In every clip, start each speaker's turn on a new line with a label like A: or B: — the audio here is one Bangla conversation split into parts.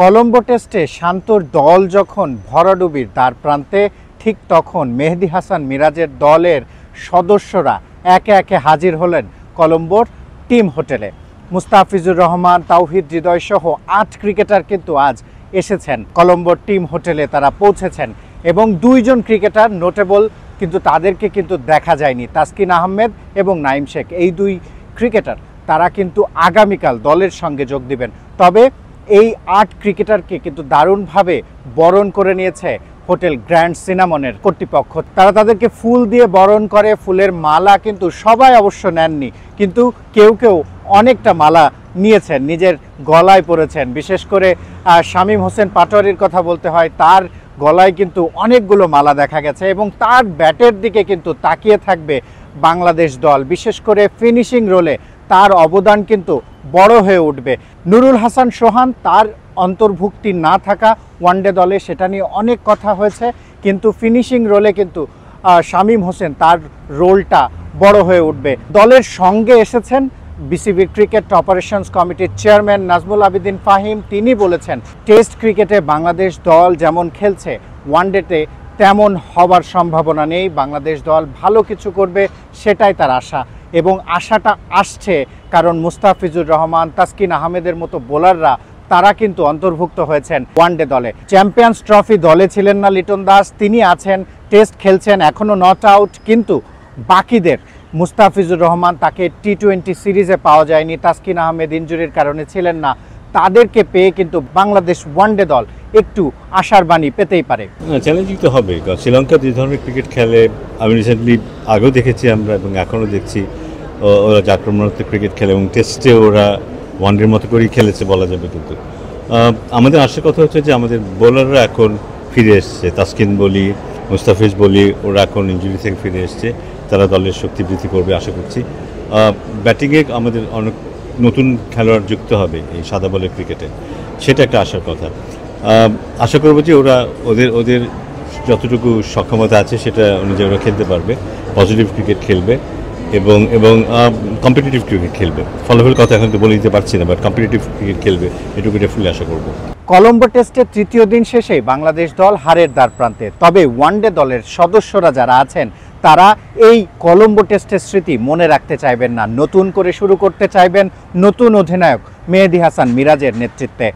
A: কলম্বো টেস্টে শান্তর দল যখন ভরাডুবির দ্বার প্রান্তে, ঠিক তখন মেহেদী হাসান মিরাজের দলের সদস্যরা একে একে হাজির হলেন কলম্বোর টিম হোটেলে। মুস্তাফিজুর রহমান, তাওহিদ হৃদয় সহ ৮ ক্রিকেটার কিন্তু আজ এসেছেন কলম্বোর টিম হোটেলে, তারা পৌঁছেছেন এবং 2 জন ক্রিকেটার নোটেবল, কিন্তু তাদেরকে কিন্তু দেখা যায়নি। তাসকিন আহমেদ এবং নাঈম শেখ, এই 2 ক্রিকেটার তারা কিন্তু আগামীকাল দলের সঙ্গে যোগ দিবেন। তবে এই 8 ক্রিকেটারকে কিন্তু দারুণভাবে বরণ করে নিয়েছে হোটেল গ্র্যান্ড সিনামনের কর্তৃপক্ষ। তারা তাদেরকে ফুল দিয়ে বরণ করে, ফুলের মালা কিন্তু সবাই অবশ্য নেননি, কিন্তু কেউ কেউ অনেকটা মালা নিয়েছেন, নিজের গলায় পরেছেন। বিশেষ করে শামীম হোসেন পাটোয়ারির কথা বলতে হয়, তার গলায় কিন্তু অনেকগুলো মালা দেখা গেছে এবং তার ব্যাটের দিকে কিন্তু তাকিয়ে থাকবে বাংলাদেশ দল। বিশেষ করে ফিনিশিং রোলে তার অবদান কিন্তু বড় হয়ে উঠবে। নুরুল হাসান সোহান, তার অন্তর্ভুক্তি না থাকা ওয়ানডে দলে, সেটা নিয়ে অনেক কথা হয়েছে, কিন্তু ফিনিশিং রোলে কিন্তু শামীম হোসেন, তার রোলটা বড় হয়ে উঠবে। দলের সঙ্গে এসেছেন বিসিবির ক্রিকেট অপারেশনস কমিটির চেয়ারম্যান নাজমুল আবেদিন ফাহিম। তিনি বলেছেন, টেস্ট ক্রিকেটে বাংলাদেশ দল যেমন খেলছে, ওয়ানডেতে তেমন হবার সম্ভাবনা নেই। বাংলাদেশ দল ভালো কিছু করবে, সেটাই তার আশা, এবং আশাটা আসছে কারণ মুস্তাফিজুর রহমান, তাসকিন আহমেদের মতো বোলাররা তারা কিন্তু অন্তর্ভুক্ত হয়েছেন ওয়ানডে দলে। চ্যাম্পিয়ন্স ট্রফি দলে ছিলেন না লিটন দাস, তিনি আছেন, টেস্ট খেলছেন, এখনও নট আউট, কিন্তু বাকিদের, মুস্তাফিজুর রহমান, তাকে টি-20 সিরিজে পাওয়া যায়নি, তাসকিন আহমেদ ইনজুরির কারণে ছিলেন না, তাদেরকে পেয়ে কিন্তু বাংলাদেশ ওয়ানডে দল একটু আশার বাণী পেতেই পারে।
B: চ্যালেঞ্জিং তো হবে, কারণ শ্রীলঙ্কা যে ধরনের ক্রিকেট খেলে আমি রিসেন্টলি আগেও দেখেছি আমরা এবং এখনও দেখছি, ওরা আক্রমণাত্মক ক্রিকেট খেলে এবং টেস্টে ওরা ওয়ানডের মতো করেই খেলেছে বলা যাবে। কিন্তু আমাদের আসার কথা হচ্ছে যে আমাদের বোলাররা এখন ফিরে এসছে, তাসকিন বলি, মুস্তাফিজ বলি, ওরা এখন ইনজুরি থেকে ফিরে এসছে, তারা দলের শক্তি বৃদ্ধি করবে আশা করছি। ব্যাটিংয়ে আমাদের অনেক নতুন খেলোয়াড় যুক্ত হবে এই সাদা বলের ক্রিকেটে, সেটা একটা আশার কথা। আশা করবো যে ওরা ওদের যতটুকু সক্ষমতা আছে সেটা অনুযায়ী ওরা খেলতে পারবে, পজিটিভ ক্রিকেট খেলবে এবং কম্পিটিটিভ ক্রিকেট খেলবে। ফলাফল কথা এখন তো বলে দিতে পারছি না, বাট কম্পিটিটিভ ক্রিকেট খেলবে, এটুকু ফুলে আশা করব।
A: কলম্বো টেস্টের 3য় দিন শেষেই বাংলাদেশ দল হারের দ্বার প্রান্তে। তবে ওয়ানডে দলের সদস্যরা যারা আছেন, তারা এই কলম্বো টেস্টের স্মৃতি মনে রাখতে চাইবেন না, নতুন করে শুরু করতে চাইবেন নতুন অধিনায়ক মেহেদী হাসান মিরাজের নেতৃত্বে।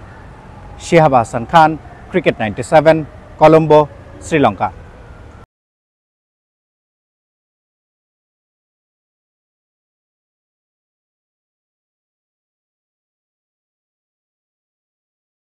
A: শিহাব হাসান খান, ক্রিকেট 97, কলম্বো, শ্রীলঙ্কা।